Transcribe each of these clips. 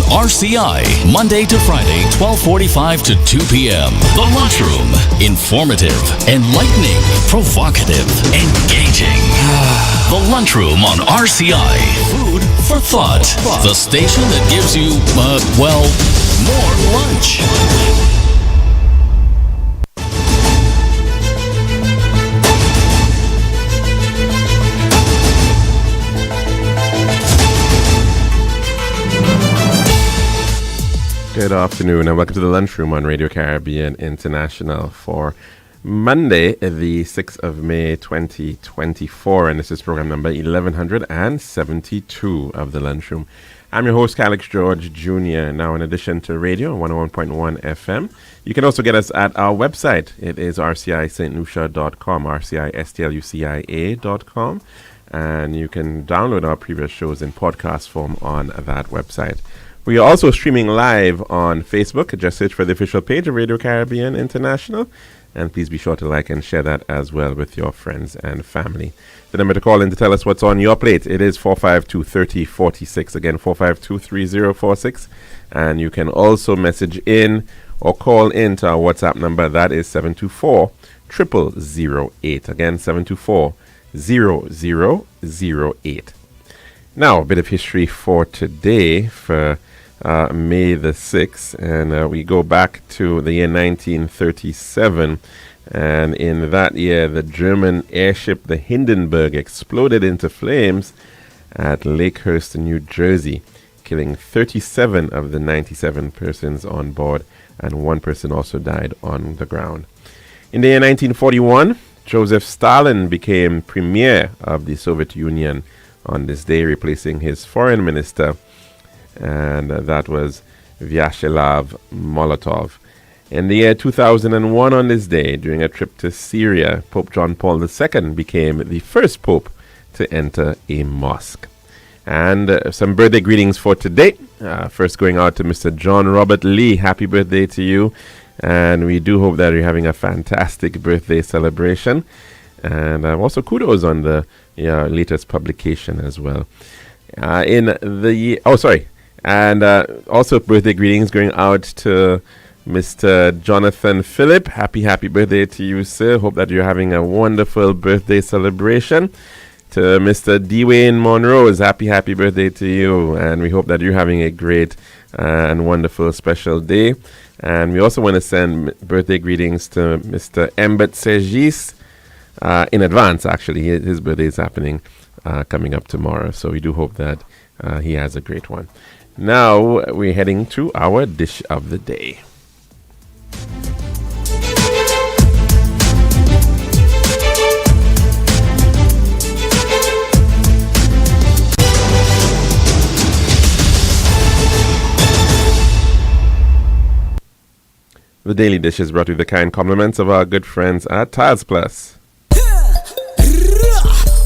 RCI, Monday to Friday, 12:45 to 2 p.m. The Lunchroom. Informative, enlightening, provocative, engaging. The Lunchroom on RCI. Food for thought. The station that gives you, more lunch. Good afternoon and welcome to the Lunchroom on Radio Caribbean International for Monday, the 6th of May, 2024. And this is program number 1172 of the Lunchroom. I'm your host, Alex George Jr. Now, in addition to radio, 101.1 FM, you can also get us at our website. It is rcistlucia.com, rcistlucia.com. And you can download our previous shows in podcast form on that website. We are also streaming live on Facebook. Just search for the official page of Radio Caribbean International. And please be sure to like and share that as well with your friends and family. The number to call in to tell us what's on your plate, it is 452-3046. Again, 452-3046. And you can also message in or call in to our WhatsApp number. That is 724-0008. Again, 724-0008. Now, a bit of history for today, for May the 6th, and we go back to the year 1937, and in that year the German airship the Hindenburg exploded into flames at Lakehurst, New Jersey, killing 37 of the 97 persons on board, and one person also died on the ground. In the year 1941, Joseph Stalin became premier of the Soviet Union on this day, replacing his foreign minister, and that was Vyacheslav Molotov. In the year 2001, on this day, during a trip to Syria, Pope John Paul II became the first pope to enter a mosque. And some birthday greetings for today. First going out to Mr. John Robert Lee. Happy birthday to you. And we do hope that you're having a fantastic birthday celebration. And also kudos on the latest publication as well. And also birthday greetings going out to Mr. Jonathan Phillip. Happy birthday to you, sir. Hope that you're having a wonderful birthday celebration. To Mr. Dwayne Monrose, happy birthday to you. And we hope that you're having a great and wonderful special day. And we also want to send birthday greetings to Mr. Embet Segis. In advance, actually. His birthday is happening coming up tomorrow. So we do hope that he has a great one. Now we're heading to our dish of the day. The daily dish is brought to you the kind compliments of our good friends at Tiles Plus.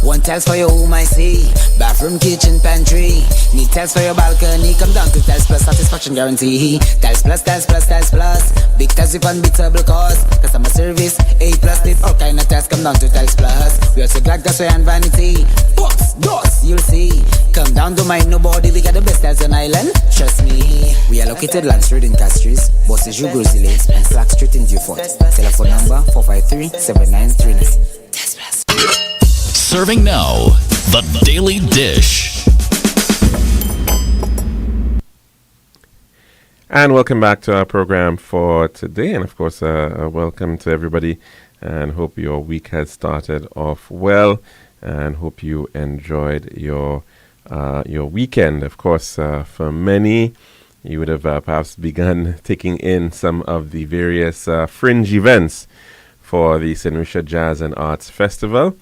One tiles for your home, I see. Bathroom, kitchen, pantry. Need tiles for your balcony. Come down to Tiles Plus, satisfaction guarantee. Tiles Plus, Tiles Plus, Tiles Plus. Big tiles with unbeatable cost. Customer service, A+. Need all kind of tiles. Come down to Tiles Plus. We also got gasway and vanity. Books, doors, you'll see. Come down to mind nobody. We got the best tiles on island. Trust me. We are located Lance Road in Castries, Bosses Joux Grizzlies, and Flax Street in Beaufort. Telephone number 453-7939. Tiles Plus. Serving now, the Daily Dish. And welcome back to our program for today. And of course, welcome to everybody. And hope your week has started off well. And hope you enjoyed your weekend. Of course, for many, you would have perhaps begun taking in some of the various fringe events for the St. Lucia Jazz and Arts Festival.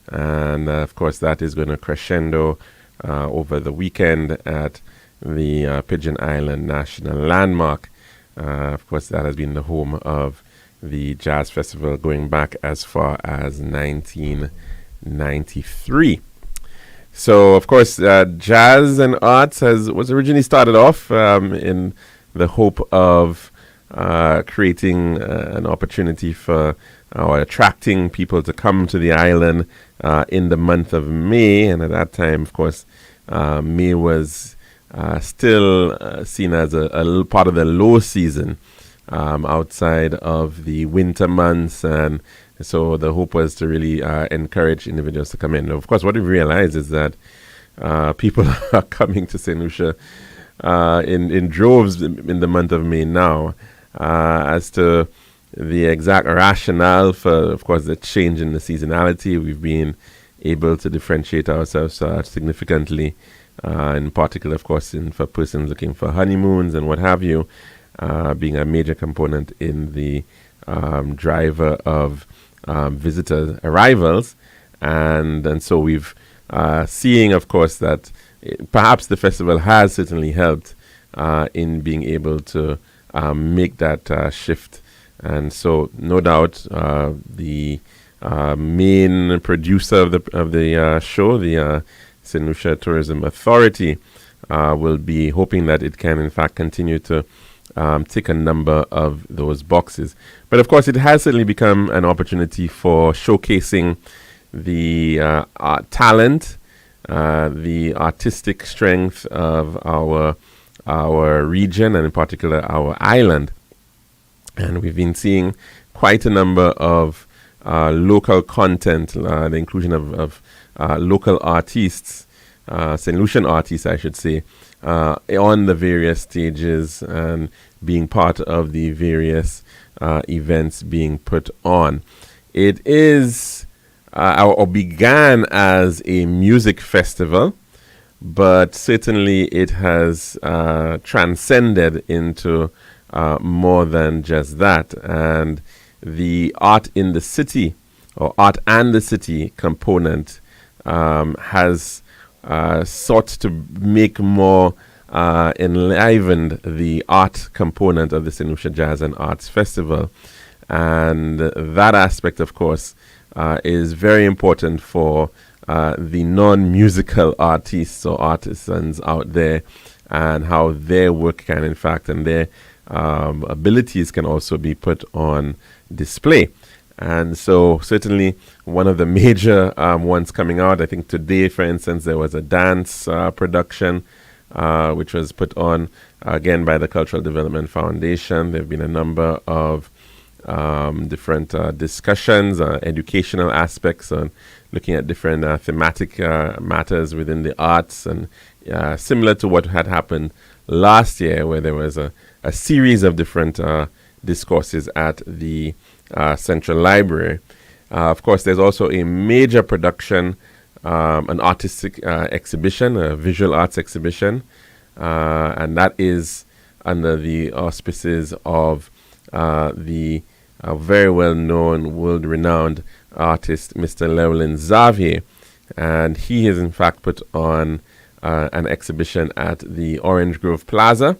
And of course, that is going to crescendo over the weekend at the Pigeon Island National Landmark. Of course, that has been the home of the Jazz Festival going back as far as 1993. So, of course, Jazz and Arts was originally started off in the hope of creating an opportunity for or attracting people to come to the island in the month of May. And at that time, of course, May was still seen as a part of the low season outside of the winter months, and so the hope was to really encourage individuals to come in. Of course, what we realized is that people are coming to St. Lucia in droves in the month of May now. As to the exact rationale for, of course, the change in the seasonality, we've been able to differentiate ourselves significantly, in particular, of course, for persons looking for honeymoons and what have you, being a major component in the driver of visitor arrivals. And so we've seeing, of course, that perhaps the festival has certainly helped in being able to make that shift. And so, no doubt, the main producer of the show, the St. Lucia Tourism Authority, will be hoping that it can, in fact, continue to tick a number of those boxes. But of course, it has certainly become an opportunity for showcasing the talent, the artistic strength of our region, and in particular our island. And we've been seeing quite a number of local content, the inclusion of local artists, St. Lucian artists, I should say, on the various stages and being part of the various events being put on. It is or began as a music festival, but certainly it has transcended into more than just that. And the art in the city, or art and the city component, has sought to make more enlivened the art component of the St. Lucia Jazz and Arts Festival. And that aspect, of course, is very important for the non-musical artists or artisans out there, and how their work can, in fact, and their abilities can also be put on display. And so certainly one of the major ones coming out, I think today, for instance, there was a dance production which was put on again by the Cultural Development Foundation. There have been a number of different discussions, educational aspects on looking at different thematic matters within the arts, and similar to what had happened last year, where there was a series of different discourses at the Central Library. Of course, there's also a major production, an artistic exhibition, a visual arts exhibition, and that is under the auspices of the very well-known, world-renowned artist, Mr. Llewellyn Xavier. And he has, in fact, put on an exhibition at the Orange Grove Plaza,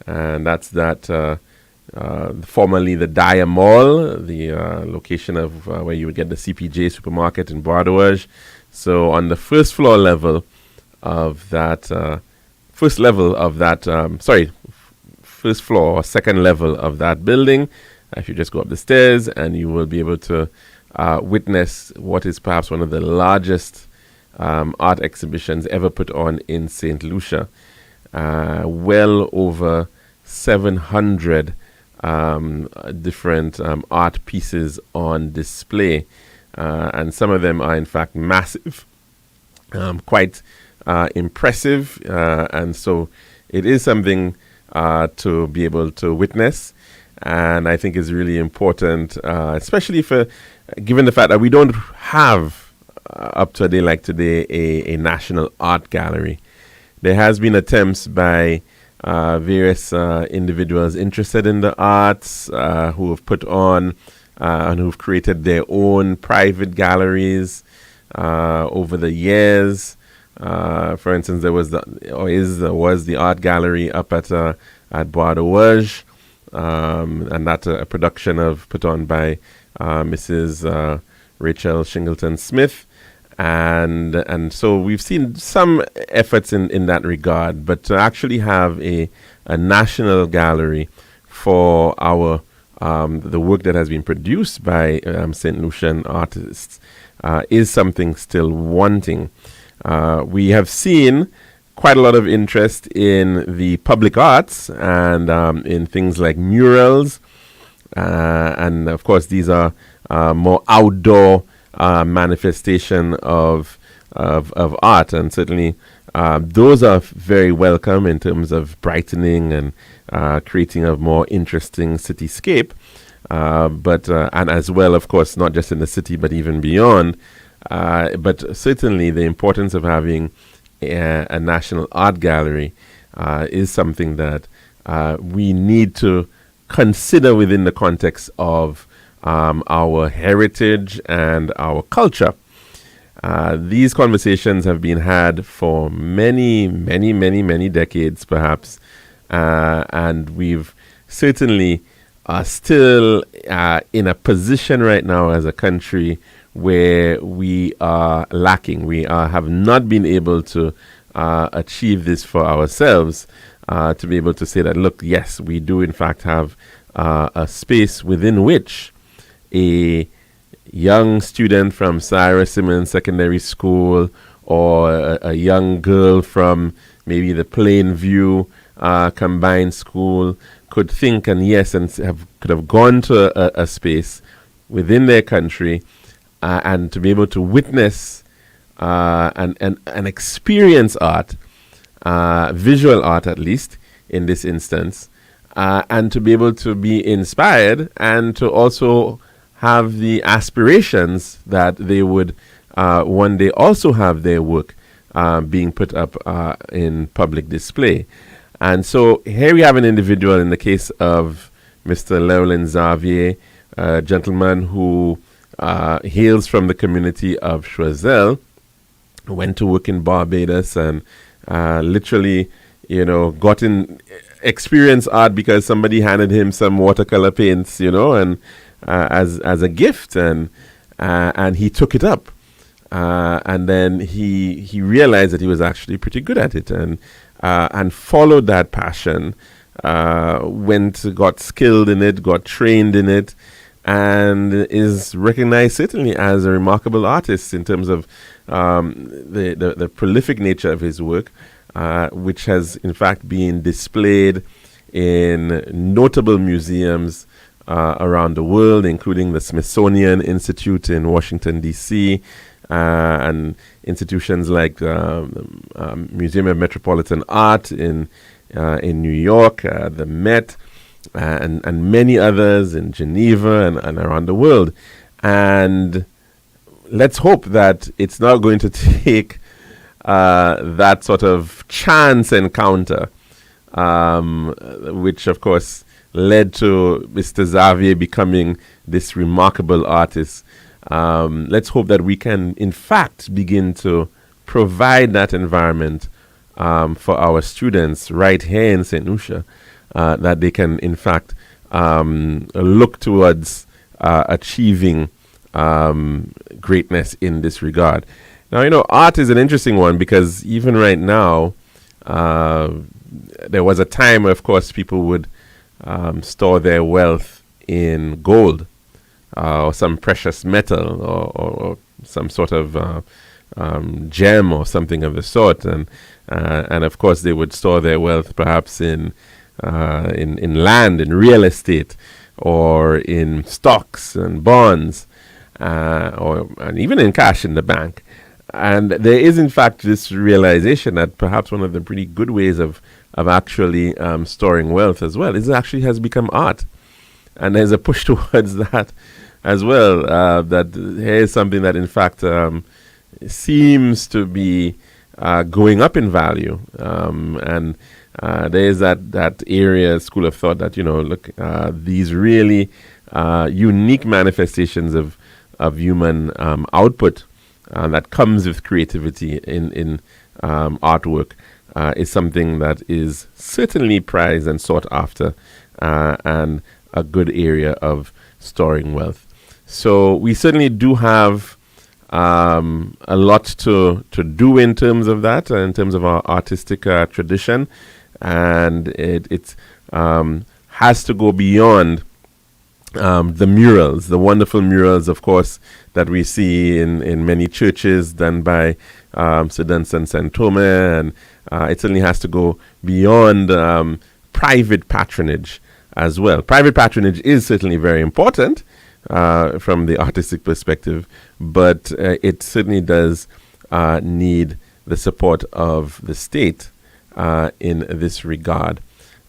and that's formerly the Dyer Mall, the location of where you would get the CPJ supermarket in Bordeaux. So on the first floor level of that, first floor or second level of that building, if you just go up the stairs, and you will be able to witness what is perhaps one of the largest art exhibitions ever put on in St. Lucia. Well over 700 different art pieces on display, and some of them are in fact massive, quite impressive, and so it is something to be able to witness. And I think is really important, especially given the fact that we don't have up to a day like today a national art gallery. There has been attempts by various individuals interested in the arts who have put on and who've created their own private galleries over the years. For instance, there was the art gallery up at Bordeaux, and that's a production put on by Mrs. Rachel Shingleton Smith. And so we've seen some efforts in that regard, but to actually have a national gallery for our the work that has been produced by St. Lucian artists is something still wanting. We have seen quite a lot of interest in the public arts and in things like murals. And of course, these are more outdoor manifestation of art, and certainly those are very welcome in terms of brightening and creating a more interesting cityscape. But and as well, of course, not just in the city, but even beyond. But certainly, the importance of having a national art gallery is something that we need to consider within the context of our heritage and our culture. These conversations have been had for many decades, perhaps, and we've certainly still in a position right now as a country where we are lacking. We have not been able to achieve this for ourselves, to be able to say that, look, yes, we do in fact have a space within which a young student from Sarah Simmons Secondary School or a young girl from maybe the Plainview Combined School could think and could have gone to a space within their country and to be able to witness and experience art, visual art at least in this instance, and to be able to be inspired and to also have the aspirations that they would one day also have their work being put up in public display. And so here we have an individual, in the case of Mr. Llewellyn Xavier, a gentleman who hails from the community of Choiseul, went to work in Barbados and literally, got in experience art because somebody handed him some watercolor paints, and as a gift, and he took it up, and then he realized that he was actually pretty good at it, and followed that passion, got skilled in it, got trained in it, and is recognized certainly as a remarkable artist in terms of the prolific nature of his work, which has in fact been displayed in notable museums around the world, including the Smithsonian Institute in Washington, D.C., and institutions like Museum of Metropolitan Art in New York, the Met, and many others in Geneva and around the world. And let's hope that it's not going to take that sort of chance encounter, which of course led to Mr. Xavier becoming this remarkable artist. Let's hope that we can, in fact, begin to provide that environment for our students right here in St. Lucia, that they can, in fact, look towards achieving greatness in this regard. Now, art is an interesting one because even right now, there was a time where, of course, people would store their wealth in gold or some precious metal or some sort of gem or something of the sort, and of course they would store their wealth perhaps in land, in real estate, or in stocks and bonds, and even in cash in the bank. And there is, in fact, this realization that perhaps one of the pretty good ways of actually storing wealth as well has become art. And there's a push towards that as well. That here's something that, in fact, seems to be going up in value. And there is that area, school of thought that, look, these really unique manifestations of human output that comes with creativity in artwork is something that is certainly prized and sought after, and a good area of storing wealth. So we certainly do have a lot to do in terms of that, in terms of our artistic tradition, and it has to go beyond the murals, the wonderful murals, of course, that we see in many churches done by Sir Dunstan St. Thomas, and it certainly has to go beyond private patronage as well. Private patronage is certainly very important from the artistic perspective, but it certainly does need the support of the state in this regard.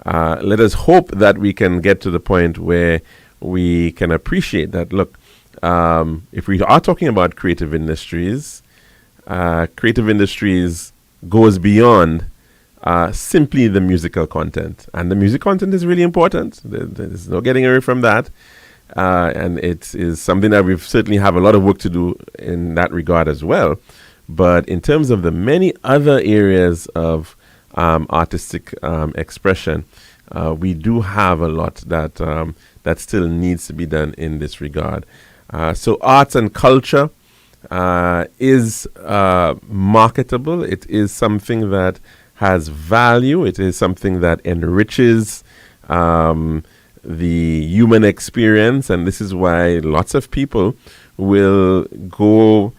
Let us hope that we can get to the point where we can appreciate that, look, if we are talking about creative industries goes beyond simply the musical content. And the music content is really important. There's no getting away from that. And it is something that we certainly have a lot of work to do in that regard as well. But in terms of the many other areas of artistic expression, we do have a lot that still needs to be done in this regard. So arts and culture is marketable. It is something that has value. It is something that enriches the human experience. And this is why lots of people will go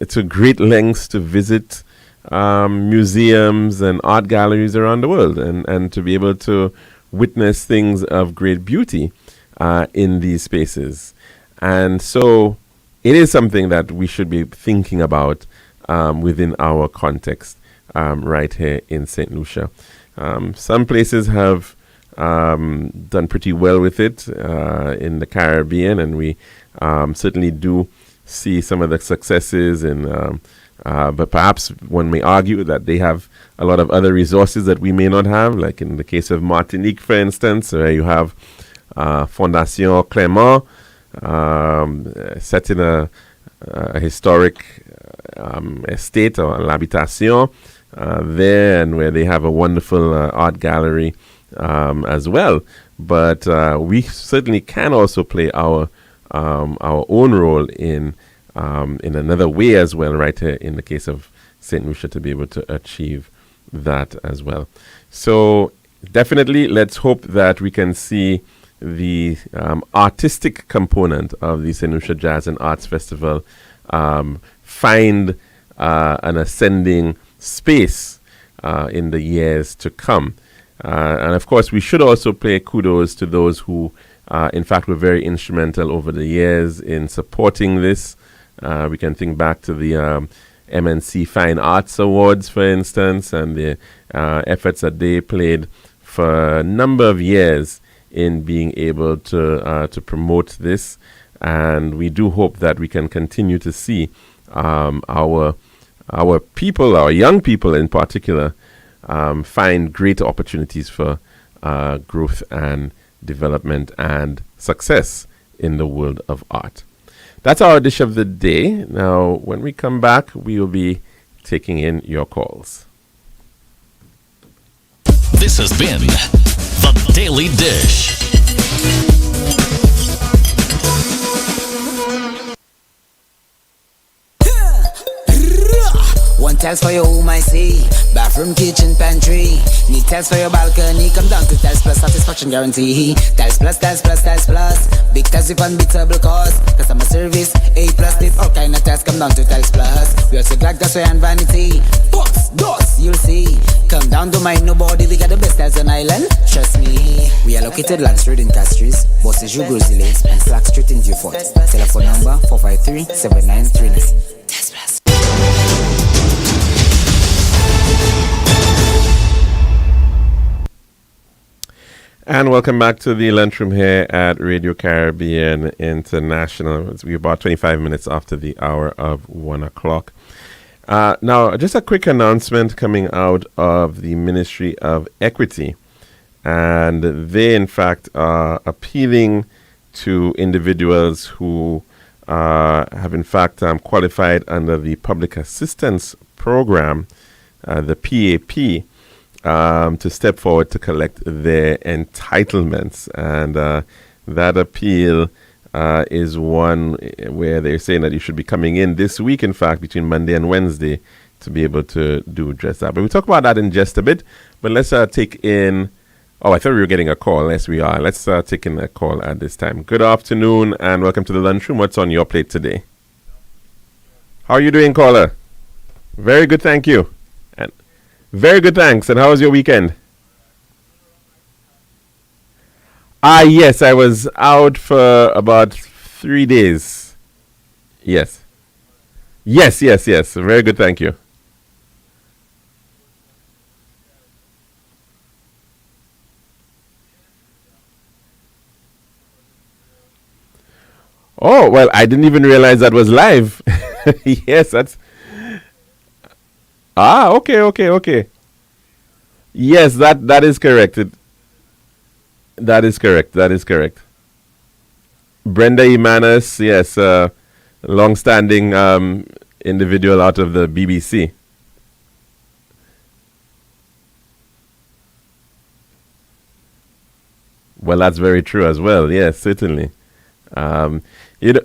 to great lengths to visit museums and art galleries around the world and to be able to witness things of great beauty in these spaces. And so it is something that we should be thinking about within our context right here in St. Lucia. Some places have done pretty well with it in the Caribbean, and we certainly do see some of the successes but perhaps one may argue that they have a lot of other resources that we may not have, like in the case of Martinique, for instance, where you have Fondation Clément set in a historic estate or l'habitation there, and where they have a wonderful art gallery as well. But we certainly can also play our own role in another way as well, right here in the case of St. Lucia, to be able to achieve that as well. So definitely let's hope that we can see the artistic component of the St. Lucia Jazz and Arts Festival find an ascending space in the years to come. And of course, we should also pay kudos to those who, in fact, were very instrumental over the years in supporting this. We can think back to the MNC Fine Arts Awards, for instance, and the efforts that they played for a number of years in being able to promote this. And we do hope that we can continue to see our people, our young people in particular, find great opportunities for growth and development and success in the world of art. That's our dish of the day. Now, when we come back, we will be taking in your calls. This has been The Daily Dish. One tiles for your home, I see. Bathroom, kitchen, pantry. Need tiles for your balcony. Come down to Tiles Plus, satisfaction guarantee. Tiles Plus, Tiles Plus, Tiles Plus. Big tiles with unbeatable cost. Customer service, A+. There's all kind of tiles. Come down to Tiles Plus. We also got gas and vanity. Books, doors, you'll see. Come down to mind nobody. We got the best tiles on island. Trust me. We are located Lunchroom in Castries, Bosses Grozile, and Flag Street in Dufort. Telephone number 453-7939. Tiles Plus. And welcome back to the Lunchroom here at Radio Caribbean International. We're about 25 minutes after the hour of 1 o'clock. Now, just a quick announcement coming out of the Ministry of Equity. And they, in fact, are appealing to individuals who have, in fact, qualified under the Public Assistance Program, the PAP, to step forward to collect their entitlements. And that appeal is one where they're saying that you should be coming in this week, in fact, between Monday and Wednesday, to be able to do just that. But we'll talk about that in just a bit. But let's take in Oh, I thought we were getting a call. Yes, we are. Let's take in a call at this time. Good afternoon and welcome to the lunchroom. What's on your plate today? How are you doing, caller? Very good, thank you. And very good, thanks. And how was your weekend? Yes, I was out for about 3 days. Yes. Yes, yes, yes. Very good, thank you. Oh, well, I didn't even realize that was live. Yes, that's. Ah, okay, okay, okay. Yes, that is correct. That is correct. That is correct. Brenda Imanis, yes, long-standing individual out of the BBC. Well, that's very true as well. Yes, certainly. Um, you know,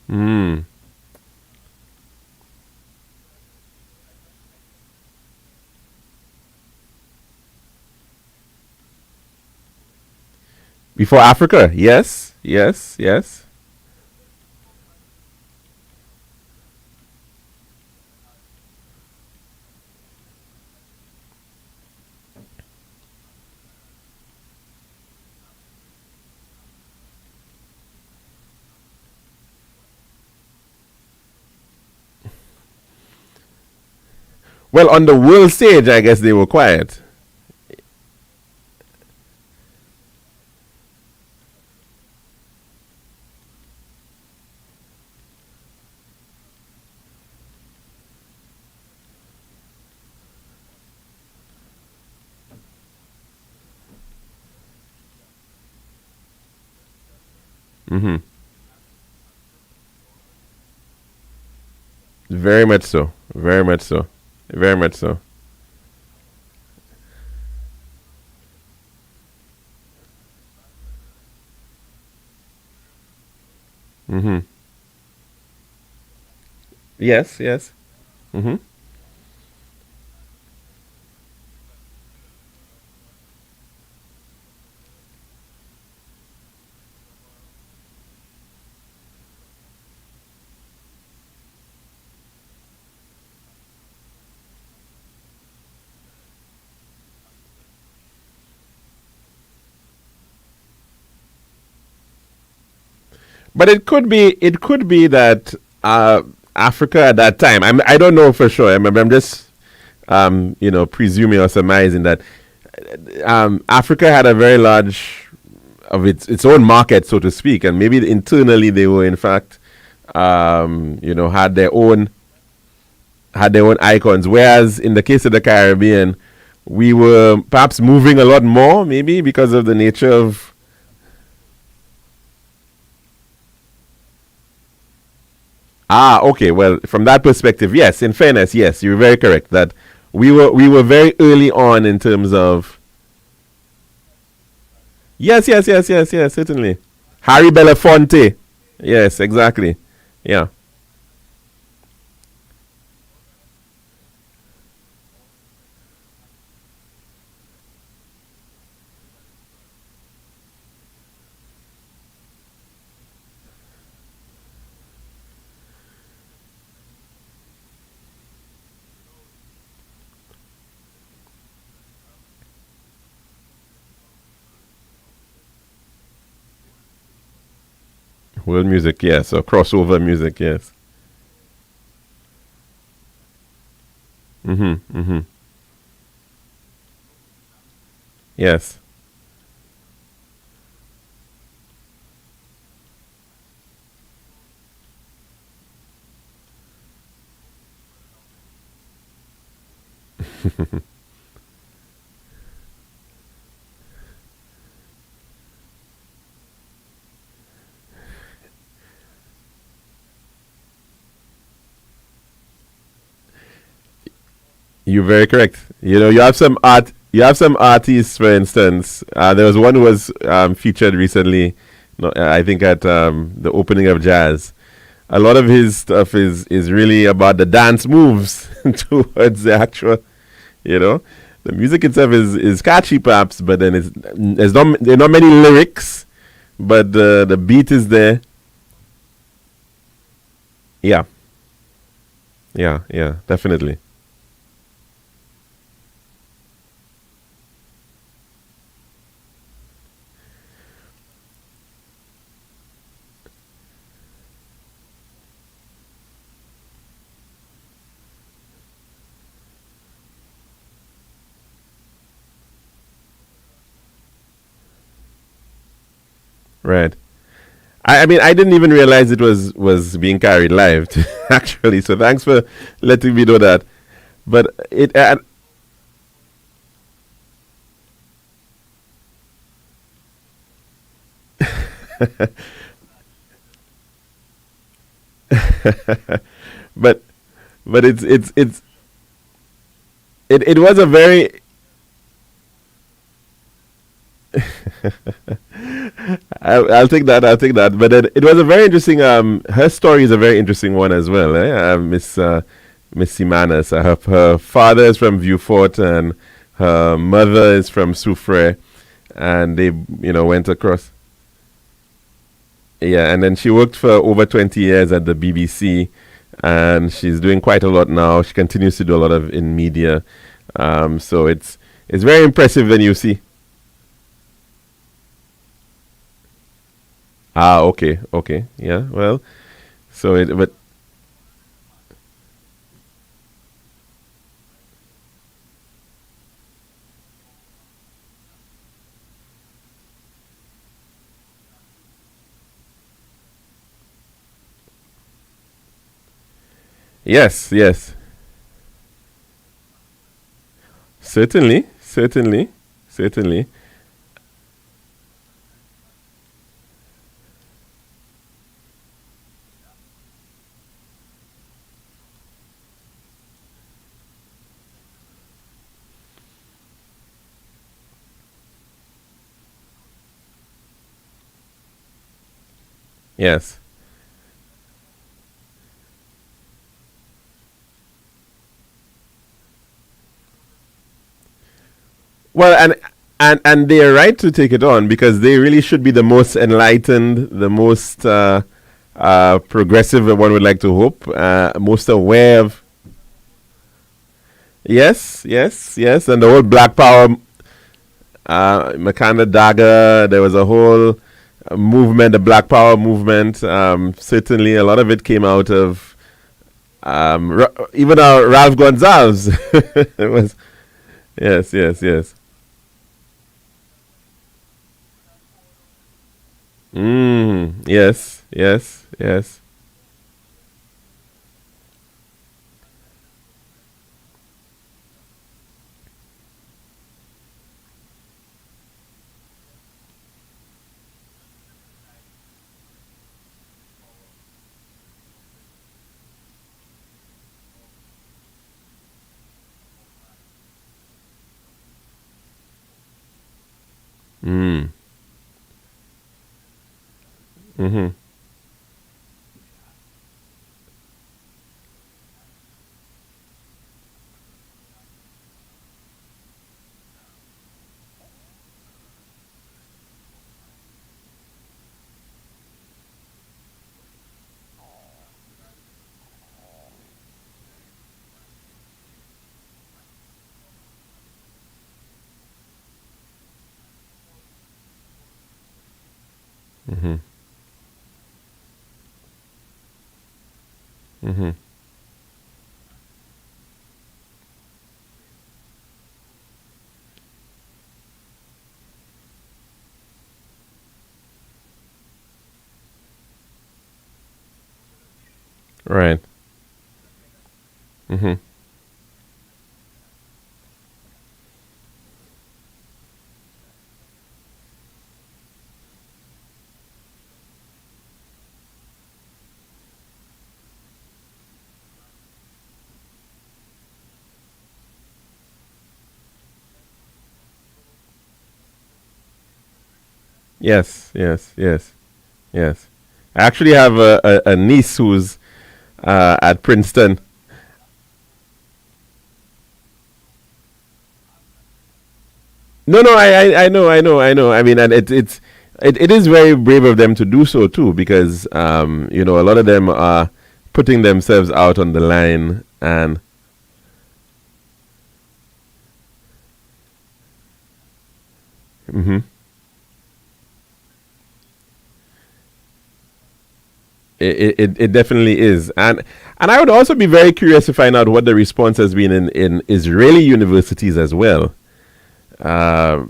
mm, before Africa, yes, yes, yes. Well, on the world stage, I guess they were quiet. Hmm. Very much so. Very much so. Very much so. Hmm. Yes, yes. Hmm. But it could be that Africa at that time. I don't know for sure. I'm just presuming or surmising that Africa had a very large of its own market, so to speak, and maybe internally they were in fact had their own icons. Whereas in the case of the Caribbean, we were perhaps moving a lot more, maybe because of the nature of. Ah, okay. Well, from that perspective, yes. In fairness, yes, you're very correct that we were very early on in terms of. Yes, yes, yes, yes, yes. Certainly, Harry Belafonte. Yes, exactly. Yeah. World music, yes, or crossover music, yes. Mhm, mhm. Yes. You're very correct. You know, you have some art. You have some artists, for instance. There was one who was featured recently. No, I think at the opening of Jazz. A lot of his stuff is really about the dance moves towards the actual. You know, the music itself is catchy, perhaps, but then there are not many lyrics, but the beat is there. Yeah, yeah, definitely. Right. I mean, I didn't even realize it was being carried live, actually. So thanks for letting me know that. But it, but but it was a very I'll take that. I'll take that. But it was a very interesting. Her story is a very interesting one as well. Miss Simanas. Her father is from Vieux and her mother is from Soufrière, and they went across. Yeah, and then she worked for over 20 years at the BBC, and she's doing quite a lot now. She continues to do a lot of in media. So it's very impressive when you see. Ah, okay, okay, yeah. Well, so it, but yes, yes, certainly, certainly, certainly. Yes. Well, and they are right to take it on because they really should be the most enlightened, the most progressive. One would like to hope, most aware of. Yes, yes, yes, and the whole Black Power, Makanda Daga. There was a whole movement, the Black Power movement. Certainly, a lot of it came out of even Ralph Gonzalez. It was yes, yes, yes. Yes, yes, yes. Mm. Mm-hmm. Mm-hmm. Mm-hmm. Right. Mm-hmm. Yes, yes, yes, yes. I actually have a niece who's at Princeton. No, no, I know, I know, I know. I mean, and it is very brave of them to do so too, because a lot of them are putting themselves out on the line, and mhm. It definitely is, and I would also be very curious to find out what the response has been in Israeli universities as well,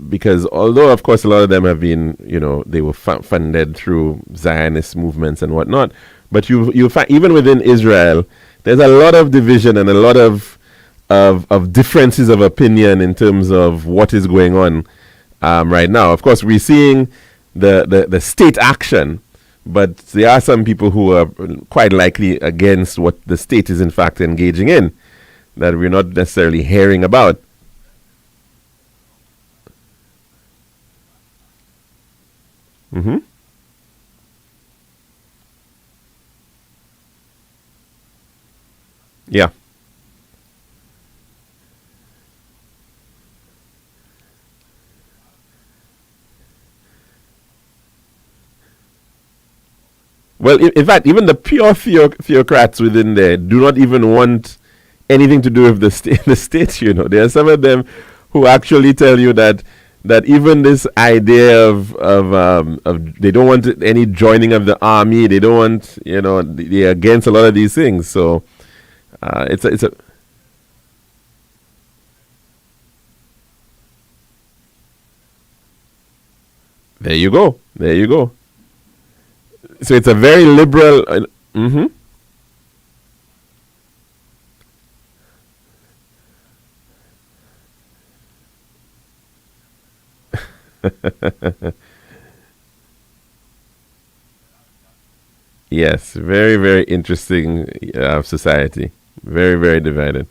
because although of course a lot of them have been, they were funded through Zionist movements and whatnot, but you find even within Israel there's a lot of division and a lot of differences of opinion in terms of what is going on right now. Of course, we're seeing the state action, but there are some people who are quite likely against what the state is in fact engaging in, that we're not necessarily hearing about. Hmm. Yeah. Well, in fact, even the pure theocrats within there do not even want anything to do with the state. The state, there are some of them who actually tell you that even this idea of they don't want any joining of the army. They don't want, they're against a lot of these things. So it's a there you go, there you go. So it's a very liberal. Mhm. Yes, very, very interesting society. Very, very divided.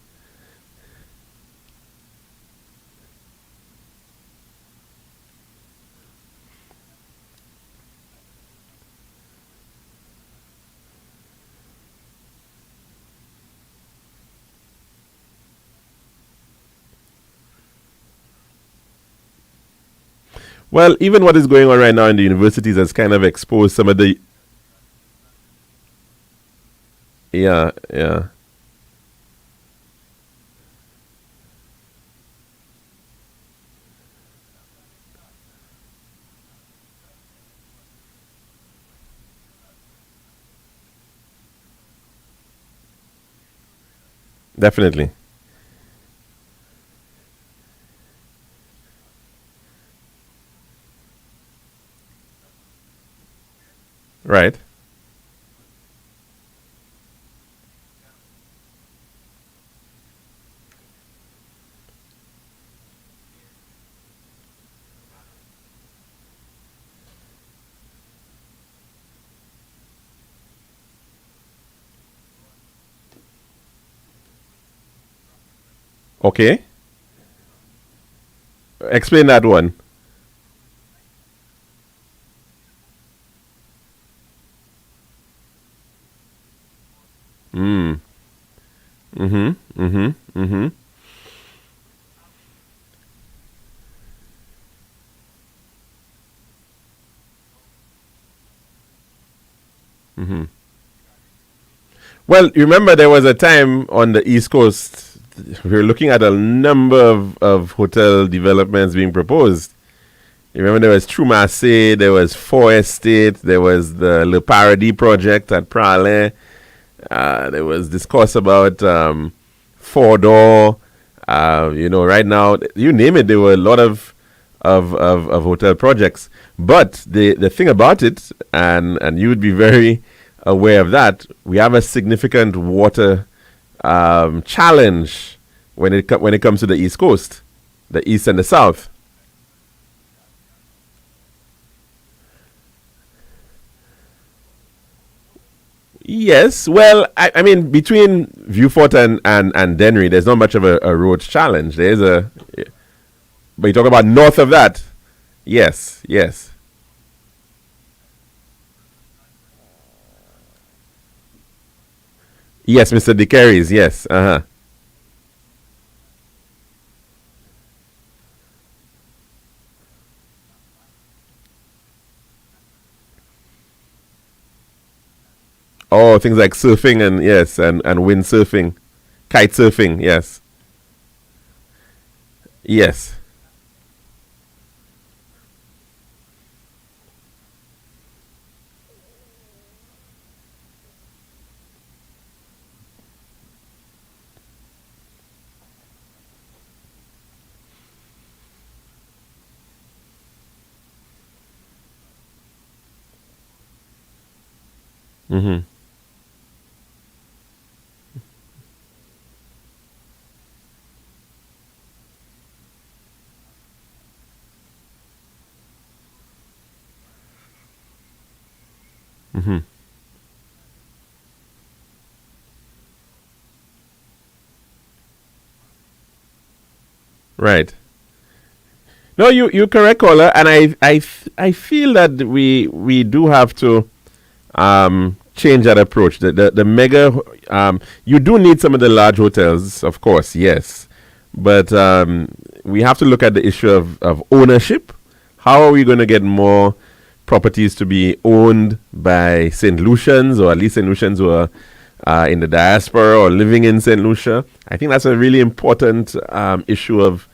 Well, even what is going on right now in the universities has kind of exposed some of the. Yeah, yeah. Definitely. Right. Okay. Explain that one. Mm. Mhm. Mhm. Mhm. Mhm. Well, you remember there was a time on the East Coast we were looking at a number of hotel developments being proposed. You remember there was True Marseille, there was Four Estate, there was the Le Paradis project at Praslin. There was discourse about Four Door. Right now, you name it, there were a lot of hotel projects. But the thing about it, and you would be very aware of that, we have a significant water challenge when it comes to the East Coast, the East and the South. Yes, well, I mean, between Viewfort and Dennery, there's not much of a road challenge. There's but you talk about north of that. Yes, yes. Yes, Mr. DeCarries, yes. Uh-huh. Oh, things like surfing and yes, and windsurfing, kite surfing, yes. Yes. Mm-hmm. Mm-hmm. Right. No, you correct, caller, and I feel that we do have to change that approach. The mega you do need some of the large hotels, of course, yes, but we have to look at the issue of ownership. How are we going to get more properties to be owned by St. Lucians, or at least St. Lucians who are in the diaspora or living in St. Lucia? I think that's a really important issue of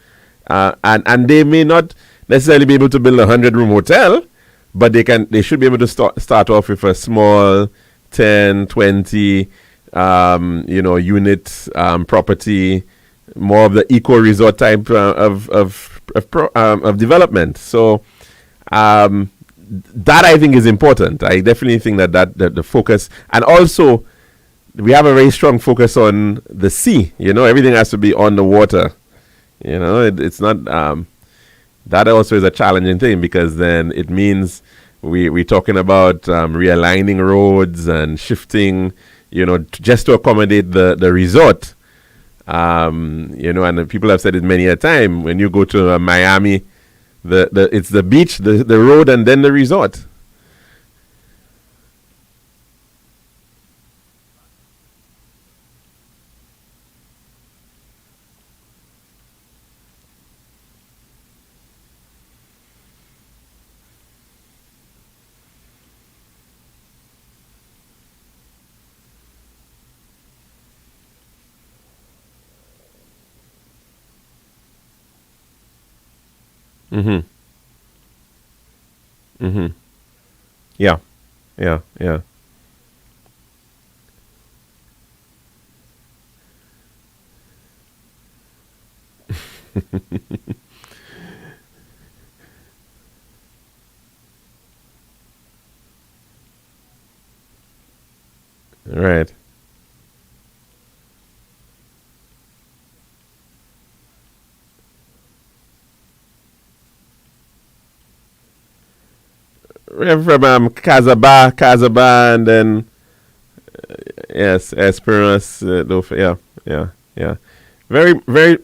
and they may not necessarily be able to build a 100-room hotel, but they should be able to start off with a small 10, 20 unit property, more of the eco resort type of development. So that I think is important. I definitely think that the focus, and also we have a very strong focus on the sea. Everything has to be on the water. It's not that also is a challenging thing, because then it means we're talking about realigning roads and shifting, just to accommodate the resort. And the people have said it many a time. When you go to Miami, it's the beach, the road, and then the resort. Mm-hmm. Mm-hmm. Yeah. Yeah. Yeah. Right. From Casaba, and then yes, Esperance. Yeah, yeah, yeah. Very, very,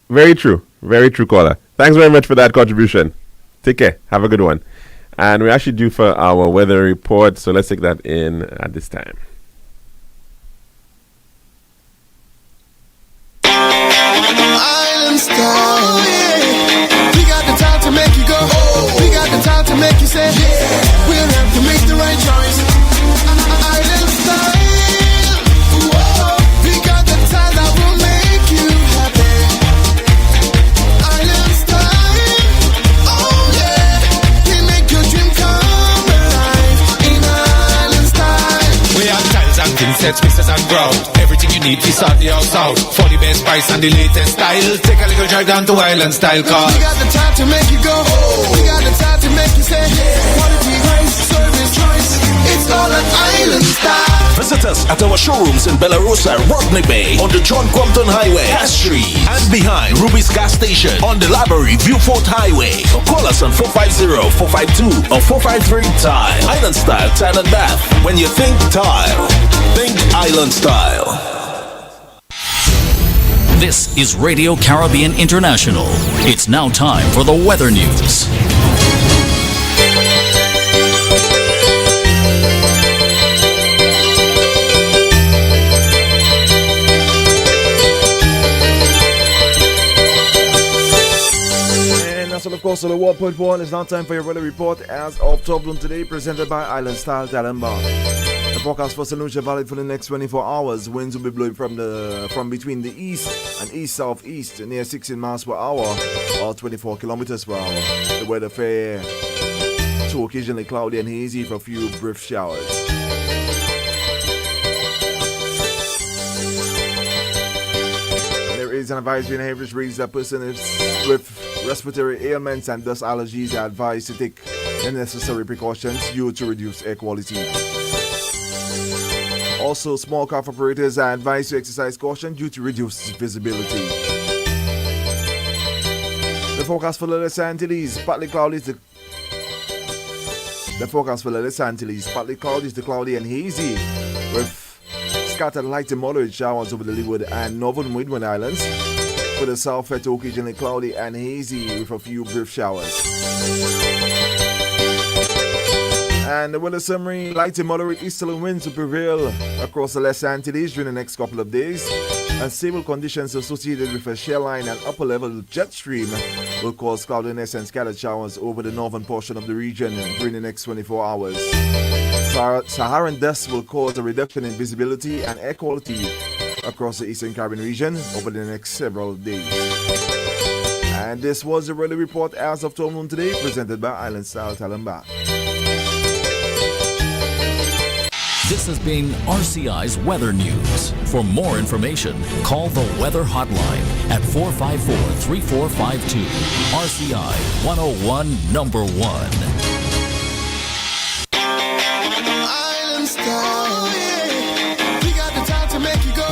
very true, caller. Thanks very much for that contribution. Take care. Have a good one. And we're actually due for our weather report, so let's take that in at this time. Island style, yeah. We got the time to make you go. We got the time to make you say, yeah. We'll have to make the right choice. Island style, whoa. We got the time that will make you happy. Island style, oh yeah. We make your dream come alive. In Island style, we have tiles and insets, pieces and ground. Everything you need, we sort the house out. For the best price and the latest style, take a little drive down to Island Style Car. we got the time to make you go. We got the time to make you say, yeah. Quality, price, service, choice. It's all an Island style. Visit us at our showrooms in Bellarosa, Rodney Bay, on the John Compton Highway, Astri, and behind Ruby's Gas Station on the Library Viewfort Highway. Or call us on 450-452 or 453-TILE. Island Style Tile and Bath. When you think tile, think Island Style. This is Radio Caribbean International. It's now time for the weather news. course of the 1.1, it's now time for your weather report as of 12 noon today, presented by Island Style Talent Bar. The forecast for St. Lucia valid for the next 24 hours. Winds will be blowing from between the east and east-southeast near 16 miles per hour or 24 kilometers per hour. The weather fair to occasionally cloudy and hazy for a few brief showers. There is an advisory in heavy rains that persons with respiratory ailments and dust allergies are advised to take the necessary precautions due to reduce air quality. Also, small craft operators are advised to exercise caution due to reduced visibility. The forecast for the Los Antilles, partly cloudy to cloudy and hazy with scattered light to moderate showers over the Leeward and northern Windward Islands. For the south, to occasionally cloudy and hazy with a few brief showers. And the weather summary, light to moderate easterly winds will prevail across the Los Antilles during the next couple of days. Unstable conditions associated with a shear line and upper level jet stream will cause cloudiness and scattered showers over the northern portion of the region during the next 24 hours. Saharan dust will cause a reduction in visibility and air quality across the Eastern Caribbean region over the next several days. And this was the weather report as of 12 noon today, presented by Island Style Talent Bar. This has been RCI's Weather News. For more information, call the Weather Hotline at 454-3452. RCI 101 number 1. Island Style, yeah. We got the time to make you go.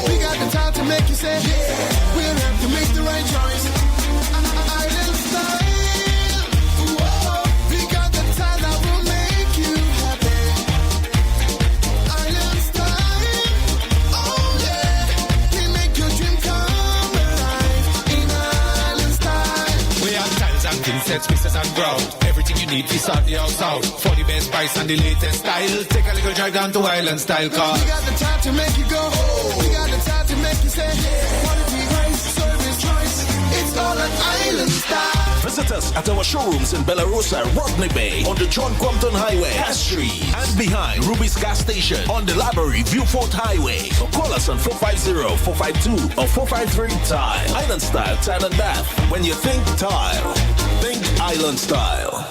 We got the time to make you say, yeah. We'll have to make the right choice. Island Style. Whoa. We got the time that will make you happy. Island Style. Oh yeah. We make your dream come alive. In Island Style. We have tiles and thin sets, pieces and ground. Everything you need to sort the house out. For the best price and the latest style. Take a little drive down to Island Style car. We got the time to make you go. We got the time to make you say, quality, price, service, choice. It's all an Island Style. Visit us at our showrooms in Bella Rosa, Rodney Bay, on the John Compton Highway, Castry, and behind Ruby's Gas Station on the Library Viewfort Highway. Or call us on 450-452 or 453-TILE. Island Style Tile and Bath. When you think tile, think Island Style.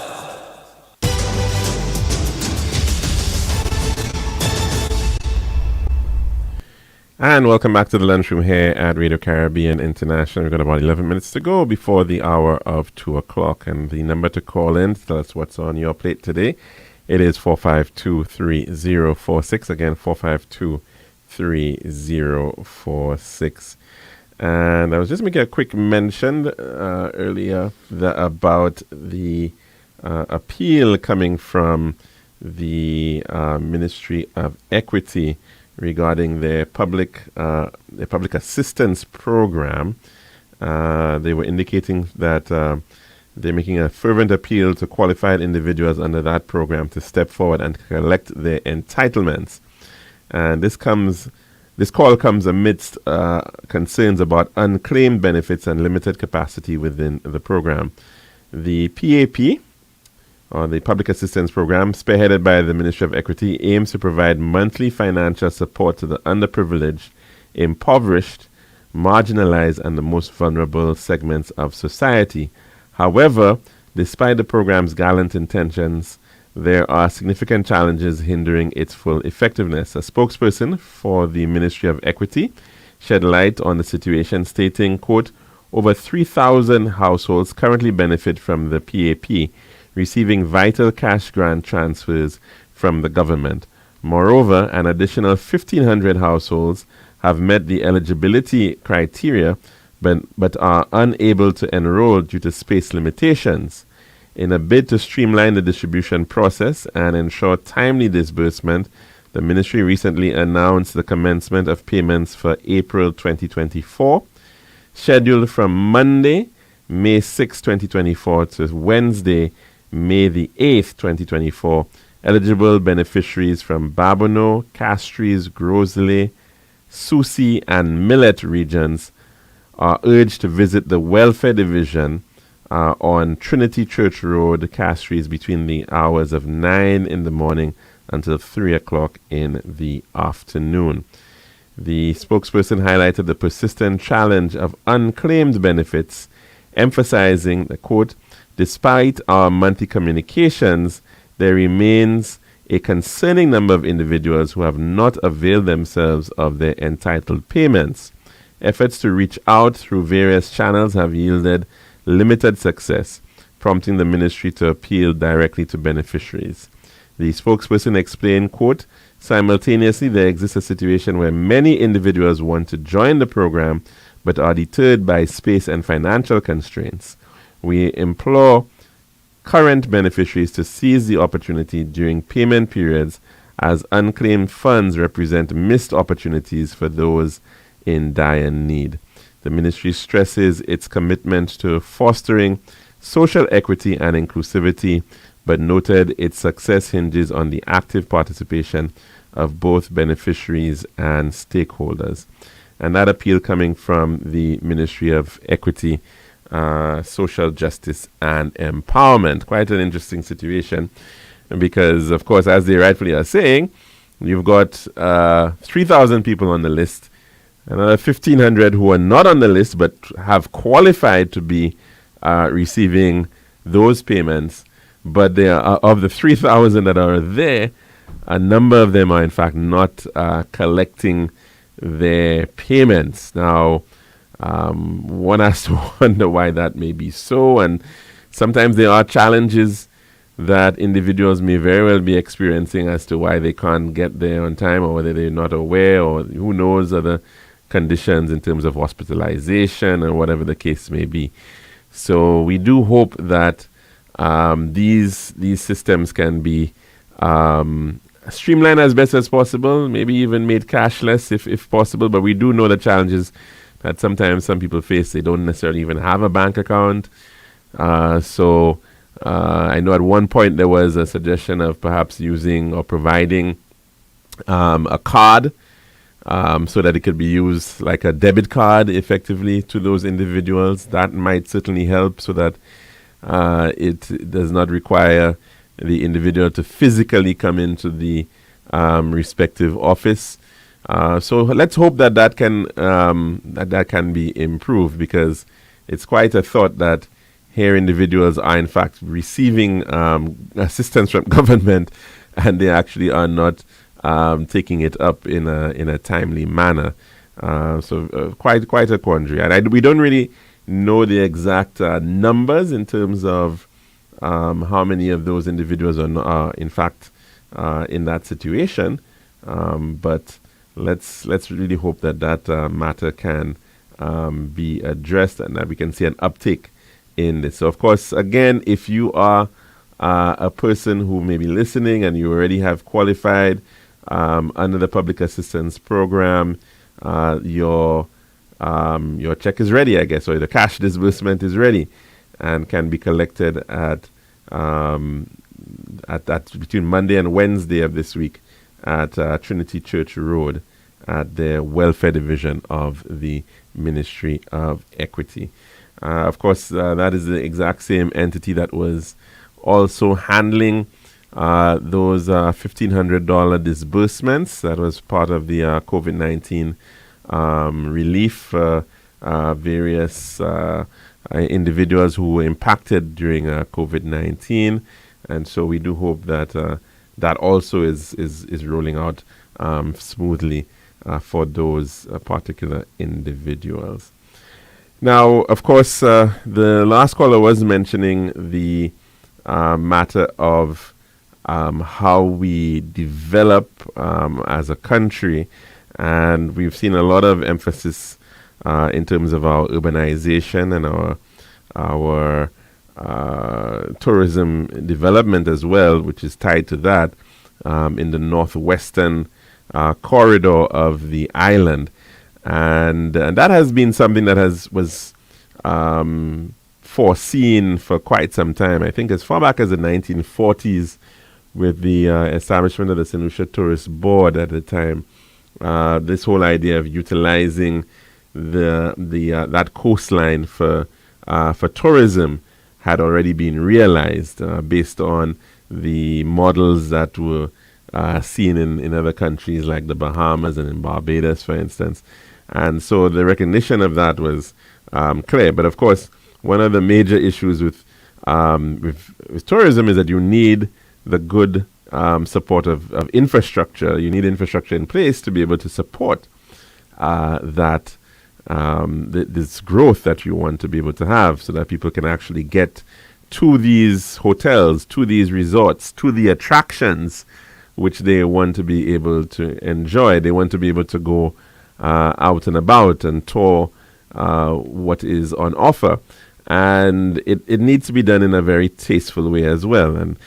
And welcome back to the Lunchroom here at Radio Caribbean International. We've got about 11 minutes to go before the hour of 2 o'clock. And the number to call in to tell us what's on your plate today, it is 452-3046. Again, 452-3046. And I was just making a quick mention earlier about the appeal coming from the Ministry of Equity regarding their public assistance program. They were indicating that they're making a fervent appeal to qualified individuals under that program to step forward and collect their entitlements. And this call comes amidst concerns about unclaimed benefits and limited capacity within the program. The PAP, or the Public Assistance Program, spearheaded by the Ministry of Equity, aims to provide monthly financial support to the underprivileged, impoverished, marginalized, and the most vulnerable segments of society. However, despite the program's gallant intentions, there are significant challenges hindering its full effectiveness. A spokesperson for the Ministry of Equity shed light on the situation, stating, quote, over 3,000 households currently benefit from the PAP, receiving vital cash grant transfers from the government. Moreover, an additional 1,500 households have met the eligibility criteria but are unable to enroll due to space limitations. In a bid to streamline the distribution process and ensure timely disbursement, the ministry recently announced the commencement of payments for April 2024, scheduled from Monday, May 6, 2024 to Wednesday, May the 8th, 2024. Eligible beneficiaries from Babono, Castries, Grosley, Susi, and Millet regions are urged to visit the Welfare Division on Trinity Church Road, Castries, between the hours of 9 in the morning until 3 o'clock in the afternoon. The spokesperson highlighted the persistent challenge of unclaimed benefits, emphasizing the quote, "Despite our monthly communications, there remains a concerning number of individuals who have not availed themselves of their entitled payments. Efforts to reach out through various channels have yielded limited success, prompting the ministry to appeal directly to beneficiaries." The spokesperson explained, quote, "Simultaneously, there exists a situation where many individuals want to join the program but are deterred by space and financial constraints. We implore current beneficiaries to seize the opportunity during payment periods, as unclaimed funds represent missed opportunities for those in dire need." The ministry stresses its commitment to fostering social equity and inclusivity, but noted its success hinges on the active participation of both beneficiaries and stakeholders. And that appeal coming from the Ministry of Equity, Social Justice and Empowerment. Quite an interesting situation because, of course, as they rightfully are saying, you've got 3,000 people on the list, another 1,500 who are not on the list but have qualified to be receiving those payments. But there are, of the 3,000 that are there, a number of them are in fact not collecting their payments. Now, one has to wonder why that may be so, and sometimes there are challenges that individuals may very well be experiencing as to why they can't get there on time, or whether they're not aware, or who knows, other conditions in terms of hospitalization or whatever the case may be. So we do hope that these systems can be streamlined as best as possible, maybe even made cashless if possible. But we do know the challenges that sometimes some people face. They don't necessarily even have a bank account. So I know at one point there was a suggestion of perhaps using or providing a card so that it could be used like a debit card effectively to those individuals. That might certainly help so that it does not require the individual to physically come into the respective office. So let's hope that that can be improved, because it's quite a thought that here individuals are in fact receiving assistance from government, and they actually are not taking it up in a timely manner. So quite a quandary, and we don't really know the exact numbers in terms of how many of those individuals are in fact in that situation. But let's really hope that matter can be addressed, and that we can see an uptick in this. So, of course, again, if you are a person who may be listening and you already have qualified under the public assistance program, your check is ready, I guess, or the cash disbursement is ready and can be collected at between Monday and Wednesday of this week at Trinity Church Road at the Welfare Division of the Ministry of Equity. Of course, that is the exact same entity that was also handling those $1,500 disbursements. That was part of the COVID-19 relief various individuals who were impacted during COVID-19. And so we do hope that that also is rolling out smoothly for those particular individuals. Now, of course, the last caller was mentioning the matter of how we develop as a country, and we've seen a lot of emphasis in terms of our urbanization and our tourism development as well, which is tied to that in the northwestern corridor of the island. And that has been something that was foreseen for quite some time. I think as far back as the 1940s, with the establishment of the St. Lucia Tourist Board at the time, this whole idea of utilizing that coastline for tourism had already been realized based on the models that were seen in other countries like the Bahamas and in Barbados, for instance. And so the recognition of that was clear. But of course, one of the major issues with tourism is that you need the good support of infrastructure. You need infrastructure in place to be able to support that this growth that you want to be able to have, so that people can actually get to these hotels, to these resorts, to the attractions which they want to be able to enjoy. They want to be able to go out and about and tour what is on offer. And it needs to be done in a very tasteful way as well. And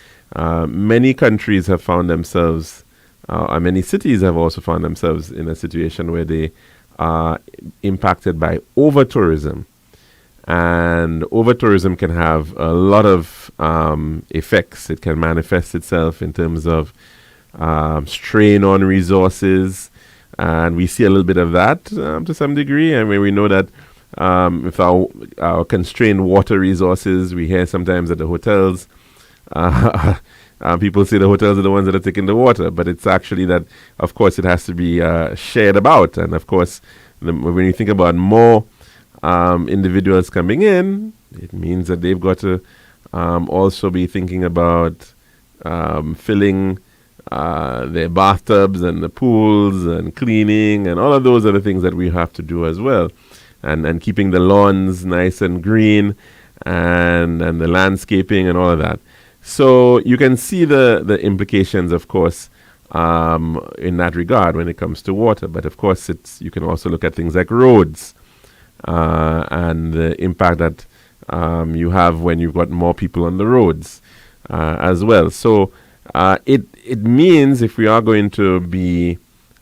many countries have found themselves, many cities have also found themselves in a situation where they are impacted by over-tourism. And over-tourism can have a lot of effects. It can manifest itself in terms of strain on resources. And we see a little bit of that to some degree. I mean, we know that with our constrained water resources, we hear sometimes that the hotels, people say the hotels are the ones that are taking the water, but it's actually that, of course, it has to be shared about. And of course, when you think about more individuals coming in, it means that they've got to also be thinking about filling their bathtubs and the pools and cleaning and all of those other things that we have to do as well. And keeping the lawns nice and green and the landscaping and all of that. So you can see the implications, of course, in that regard when it comes to water. But of course, you can also look at things like roads and the impact that you have when you've got more people on the roads as well. So it means if we are going to be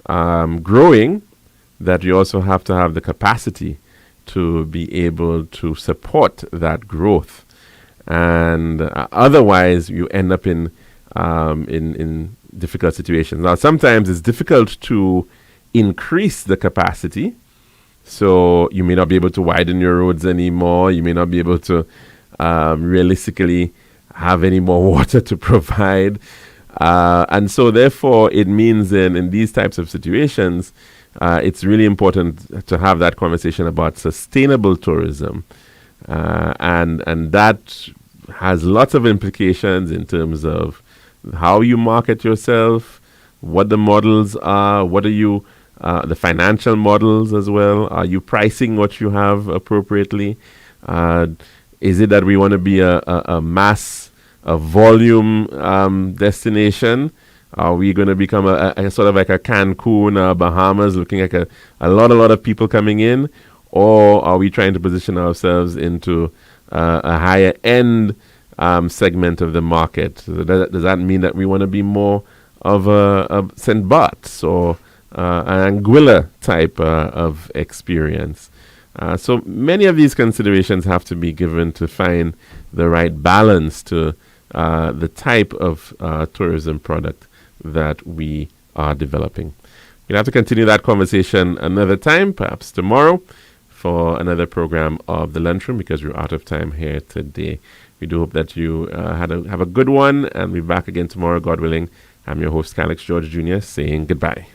growing, that you also have to have the capacity to be able to support that growth. And otherwise, you end up in difficult situations. Now, sometimes it's difficult to increase the capacity. So you may not be able to widen your roads anymore. You may not be able to realistically have any more water to provide. And so, therefore, it means in these types of situations, it's really important to have that conversation about sustainable tourism. And that has lots of implications in terms of how you market yourself, what the models are, what are you, the financial models as well. Are you pricing what you have appropriately? Is it that we want to be a mass, a volume destination? Are we going to become a sort of like a Cancun, Bahamas, looking like a lot of people coming in? Or are we trying to position ourselves into a higher end segment of the market? So does that mean that we want to be more of a St. Bart's or an Anguilla type of experience? So many of these considerations have to be given to find the right balance to the type of tourism product that we are developing. We'll have to continue that conversation another time, perhaps tomorrow, for another program of the Lunchroom, because we're out of time here today. We do hope that you have a good one, and we'll be back again tomorrow, God willing. I'm your host, Calix George Jr., saying goodbye.